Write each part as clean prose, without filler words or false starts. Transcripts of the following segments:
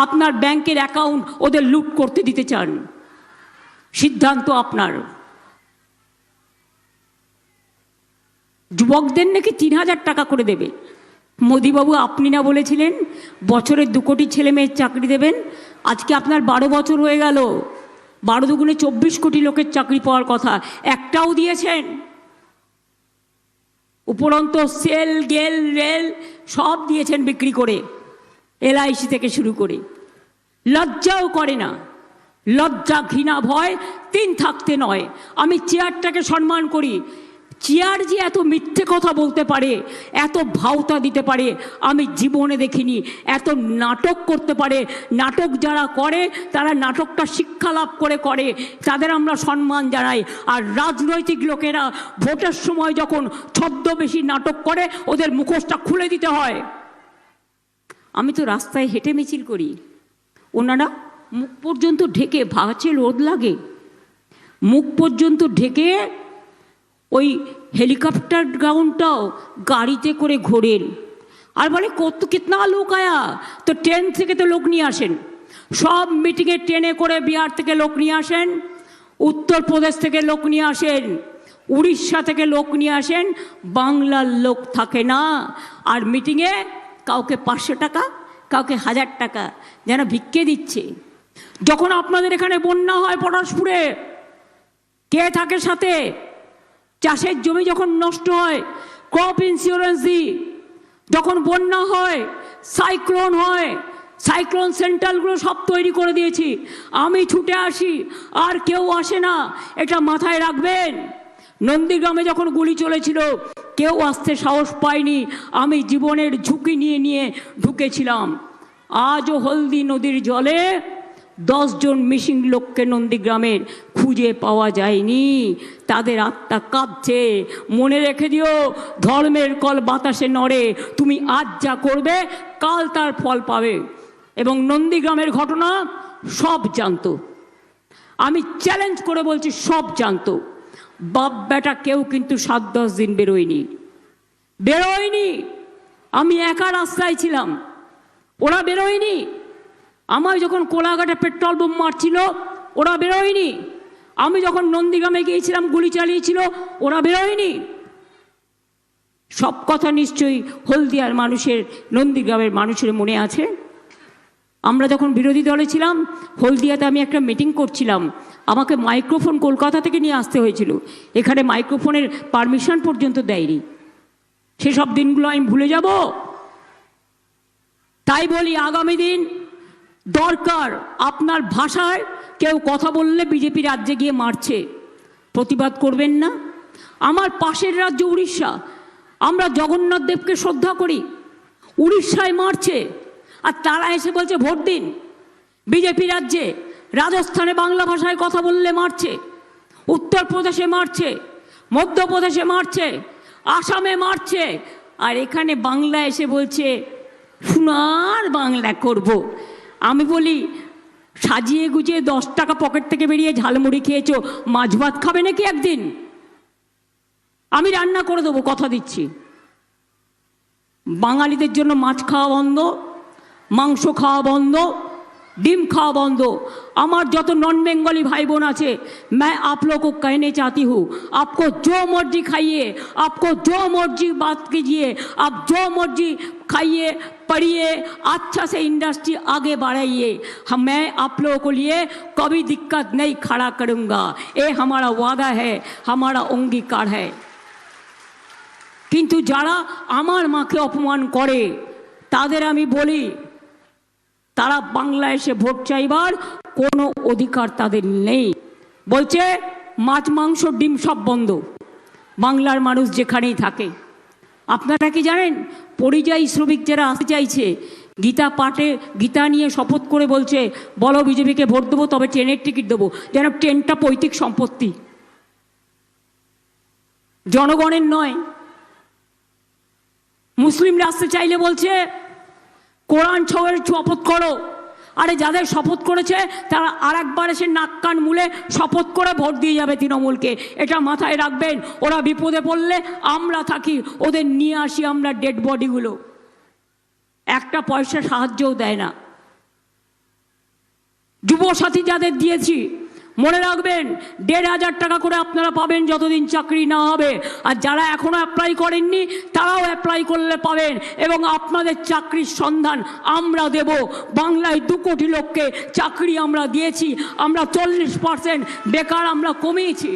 আপনার ব্যাংকের অ্যাকাউন্ট ওদের লুট করতে দিতে চান? সিদ্ধান্ত আপনার। যুবকদের নাকি ৩,০০০ টাকা করে দেবে। মোদিবাবু আপনি না বলেছিলেন বছরে ২ কোটি ছেলে মেয়ের চাকরি দেবেন? আজকে আপনার ১২ বছর হয়ে গেল, ১২ দুগুণে ২৪ কোটি লোকের চাকরি পাওয়ার কথা, একটাও দিয়েছেন? উপরন্ত সেল গেল রেল সব দিয়েছেন বিক্রি করে, LIC থেকে শুরু করে। লজ্জাও করে না। লজ্জা, ঘৃণা, ভয় ৩ থাকতে নয়। আমি চেয়ারটাকে সম্মান করি। চেয়ার যে এত মিথ্যে কথা বলতে পারে, এত ভাওতা দিতে পারে আমি জীবনে দেখিনি। এত নাটক করতে পারে, নাটক যারা করে তারা নাটকটা শিক্ষা লাভ করে করে, তাদের আমরা সম্মান জানাই। আর রাজনৈতিক লোকেরা ভোটের সময় যখন ছদ্মবেশী নাটক করে ওদের মুখোশটা খুলে দিতে হয়। আমি তো রাস্তায় হেঁটে মিছিল করি, ওনারা মুখ পর্যন্ত ঢেকে, ভাগাচ্ছে রোদ লাগে, মুখ পর্যন্ত ঢেকে ওই হেলিকপ্টার গ্রাউন্ডটাও গাড়িতে করে ঘোরেন। আর বলে কত কিতনা লোক আয়া, তো ট্রেন থেকে তো লোক নিয়ে আসেন, সব মিটিংয়ে ট্রেনে করে বিহার থেকে লোক নিয়ে আসেন, উত্তরপ্রদেশ থেকে লোক নিয়ে আসেন, উড়িষ্যা থেকে লোক নিয়ে আসেন, বাংলার লোক থাকে না। আর মিটিংয়ে কাউকে 500 টাকা, কাউকে 1000 টাকা, যেন ভিক্ষে দিচ্ছে। যখন আপনাদের এখানে বন্যা হয় পরশপুরে, কে থাকে সাথে? চাষের জমি যখন নষ্ট হয় ক্রপ ইন্স্যুরেন্স দিই। যখন বন্যা হয়, সাইক্লোন হয়, সাইক্লোন সেন্টারগুলো সব তৈরি করে দিয়েছি। আমি ছুটে আসি, আর কেউ আসে না, এটা মাথায় রাখবেন। নন্দীগ্রামে যখন গুলি চলেছিল কেউ আসতে সাহস পায়নি, আমি জীবনের ঝুঁকি নিয়ে নিয়ে ঢুকেছিলাম। আজও হলদি নদীর জলে 10 জন মিসিং লোককে নন্দীগ্রামের খুঁজে পাওয়া যায়নি। তাদের আত্মা কাঁদছে। মনে রেখে দিও, ধর্মের কল বাতাসে নড়ে। তুমি আজ যা করবে কাল তার ফল পাবে। এবং নন্দীগ্রামের ঘটনা সব জানতো, আমি চ্যালেঞ্জ করে বলছি সব জানতো। বাপ বেটা কেউ কিন্তু 7-10 দিন বেরোয়নি। আমি একা রাস্তায় ছিলাম, ওরা বেরোয়নি। আমার যখন কোলাঘাটে পেট্রোল বোম মারছিল ওরা বেরোয়নি। আমি যখন নন্দীগ্রামে গিয়েছিলাম গুলি চালিয়েছিল ওরা বেরোয়নি। সব কথা নিশ্চয়ই হলদিয়ার মানুষের, নন্দীগ্রামের মানুষের মনে আছে। আমরা যখন বিরোধী দলে ছিলাম, হলদিয়াতে আমি একটা মিটিং করছিলাম, আমাকে মাইক্রোফোন কলকাতা থেকে নিয়ে আসতে হয়েছিল। এখানে মাইক্রোফোনের পারমিশন পর্যন্ত দেয়নি। সেসব দিনগুলো আমি ভুলে যাব? তাই বলি আগামী দিন দরকার আপনার ভাষায় কেউ কথা বললে বিজেপি রাজ্যে গিয়ে মারছে, প্রতিবাদ করবেন না? আমার পাশের রাজ্য উড়িষ্যা, আমরা জগন্নাথ দেবকে শ্রদ্ধা করি, উড়িষ্যায় মারছে, আর তারা এসে বলছে ভোট দিন। বিজেপি রাজ্যে, রাজস্থানে বাংলা ভাষায় কথা বললে মারছে, উত্তরপ্রদেশে মারছে, মধ্যপ্রদেশে মারছে, আসামে মারছে, আর এখানে বাংলা এসে বলছে সোনার বাংলা করব। আমি বলি সাজিয়ে গুজিয়ে 10 টাকা পকেট থেকে বেরিয়ে ঝালমুড়ি খেয়েছো, মাছ ভাত খাবে নাকি একদিন? আমি রান্না করে দেবো, কথা দিচ্ছি। বাঙালিদের জন্য মাছ খাওয়া বন্ধ, মাংস খাওয়া বন্ধ, ডিম খাওয়া বন্ধ। আমার যত নন বেঙ্গলি भाई बहन আছে, मैं आप लोग को कहने चाहती हूँ, आपको जो मर्जी खाइए, आपको जो मर्जी बात कीजिए, आप जो मर्जी खाइए, पढ़िए, अच्छा से इंडस्ट्री आगे बढ़ाइए। मैं आप लोगों को लिए कभी दिक्कत नहीं खड़ा करूँगा, ये हमारा वादा है, हमारा अंगीकार है। किंतु যারা আমার মাকে অপমান করে তাদের আমি বলি, তারা বাংলায় এসে ভোট চাইবার কোনো অধিকার তাদের নেই। বলছে মাছ মাংস ডিম সব বন্ধ, বাংলার মানুষ যেখানেই থাকে। আপনারা কি জানেন, পরিযায়ী শ্রমিক যারা আসতে চাইছে, গীতা পাঠে, গীতা নিয়ে শপথ করে বলছে বলো বিজেপিকে ভোট দেবো, তবে ট্রেনের টিকিট দেবো। যেন ট্রেনটা পৈতৃক সম্পত্তি, জনগণের নয়। মুসলিমরা আসতে চাইলে বলছে কোরআন ছয়ের শপথ করো। আরে যাদের শপথ করেছে তারা আরেকবার এসে নাক কান মুলে শপথ করে ভোট দিয়ে যাবে তৃণমূলকে, এটা মাথায় রাখবেন। ওরা বিপদে পড়লে আমরা থাকি, ওদের নিয়ে আসি আমরা ডেড বডিগুলো, একটা পয়সা সাহায্যও দেয় না। যুবসাথী যাদের দিয়েছি, মনে রাখবেন ১,৫০০ টাকা করে আপনারা পাবেন যতদিন চাকরি না হবে। আর যারা এখনও অ্যাপ্লাই করেননি তারাও অ্যাপ্লাই করলে পাবেন, এবং আপনাদের চাকরির সন্ধান আমরা দেব। বাংলায় ২ কোটি লোককে চাকরি আমরা দিয়েছি। আমরা 40% বেকার আমরা কমিয়েছি,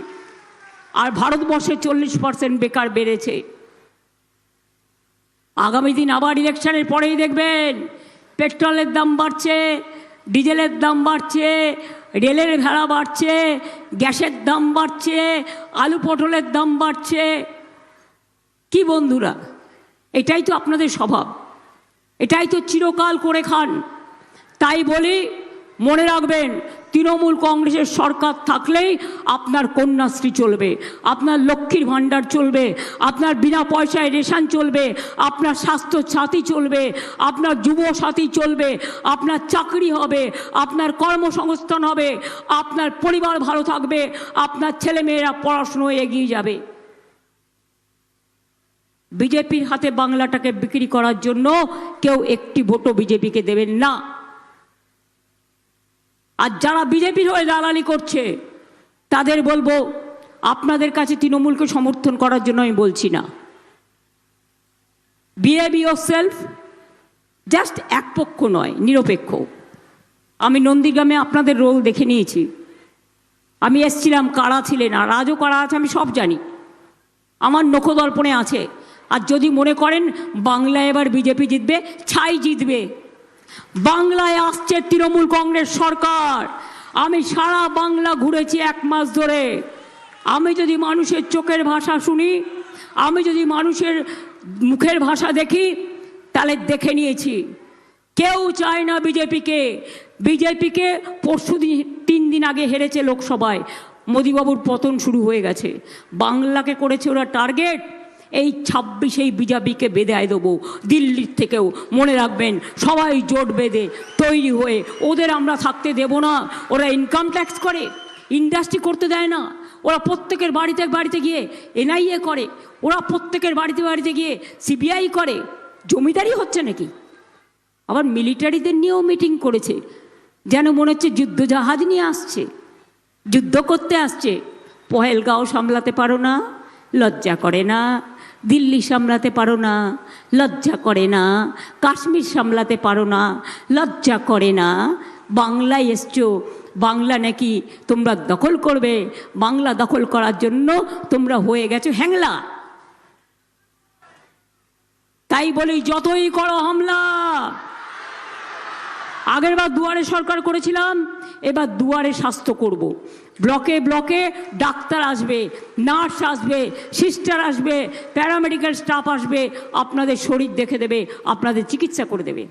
আর ভারতবর্ষে 40% বেকার বেড়েছে। আগামী দিন আবার ইলেকশনের পরেই দেখবেন পেট্রোলের দাম বাড়ছে, ডিজেলের দাম বাড়ছে, রেলের ভাড়া বাড়ছে, গ্যাসের দাম বাড়ছে, আলু পটলের দাম বাড়ছে। কি বন্ধুরা, এটাই তো আপনাদের স্বভাব, এটাই তো চিরকাল করে খান। তাই বলি, মনে রাখবেন, তৃণমূল কংগ্রেসের সরকার থাকলেই আপনার কন্যাশ্রী চলবে, আপনার লক্ষ্মীর ভাণ্ডার চলবে, আপনার বিনা পয়সায় রেশন চলবে, আপনার স্বাস্থ্য সাথী চলবে, আপনার যুব সাথী চলবে, আপনার চাকরি হবে, আপনার কর্মসংস্থান হবে, আপনার পরিবার ভালো থাকবে, আপনার ছেলেমেয়েরা পড়াশুনোয় এগিয়ে যাবে। বিজেপির হাতে বাংলাটাকে বিক্রি করার জন্য কেউ একটি ভোটও বিজেপিকে দেবেন না। আর যারা বিজেপির হয়ে দালালি করছে তাদের বলবো, আপনাদের কাছে তৃণমূলকে সমর্থন করার জন্য আমি বলছি না। বিহেভ ইয়োরসেলফ, জাস্ট একপক্ষ নয়, নিরপেক্ষ। আমি নন্দীগ্রামে আপনাদের রোল দেখে নিয়েছি। আমি এসছিলাম, কারা ছিলেন, আর আজও কারা আছে আমি সব জানি, আমার নখদর্পণে আছে। আর যদি মনে করেন বাংলায় এবার বিজেপি জিতবে, ছাই জিতবে। বাংলায় আসছে তৃণমূল কংগ্রেস সরকার। আমি সারা বাংলা ঘুরেছি 1 মাস ধরে। আমি যদি মানুষের চোখের ভাষা শুনি, আমি যদি মানুষের মুখের ভাষা দেখি, তাহলে দেখে নিয়েছি কেউ চায় না বিজেপিকে। বিজেপিকে পরশুদিন 3 দিন আগে হেরেছে লোকসভায়, মোদিবাবুর পতন শুরু হয়ে গেছে। বাংলাকে করেছে ওরা টার্গেট। এই 26 বিজেপিকে বেঁধে দেবো দিল্লির থেকেও। মনে রাখবেন, সবাই জোট বেঁধে তৈরি হয়ে, ওদের আমরা থাকতে দেব না। ওরা ইনকাম ট্যাক্স করে, ইন্ডাস্ট্রি করতে দেয় না। ওরা প্রত্যেকের বাড়িতে বাড়িতে গিয়ে এনআইএ করে, ওরা প্রত্যেকের বাড়িতে বাড়িতে গিয়ে সিবিআই করে। জমিদারি হচ্ছে নাকি? আবার মিলিটারিদের নিয়েও মিটিং করেছে, যেন মনে হচ্ছে যুদ্ধজাহাজ নিয়ে আসছে, যুদ্ধ করতে আসছে। পহেলগাঁও সামলাতে পারো না, লজ্জা করে না? দিল্লি সামলাতে পারো না, লজ্জা করে না? কাশ্মীর সামলাতে পারো না, লজ্জা করে না? বাংলায় এসছো, বাংলা নাকি তোমরা দখল করবে। বাংলা দখল করার জন্য তোমরা হয়ে গেছো হ্যাংলা। তাই বলি, যতই করো হামলা। আগেরবার দুয়ারে সরকার করেছিলাম, এবার দুয়ারে স্বাস্থ্য করব। ব্লকে ব্লকে ডাক্তার আসবে, নার্স আসবে, সিস্টার আসবে, প্যারামেডিক্যাল স্টাফ আসবে, আপনাদের শরীর দেখে দেবে, আপনাদের চিকিৎসা করে দেবে।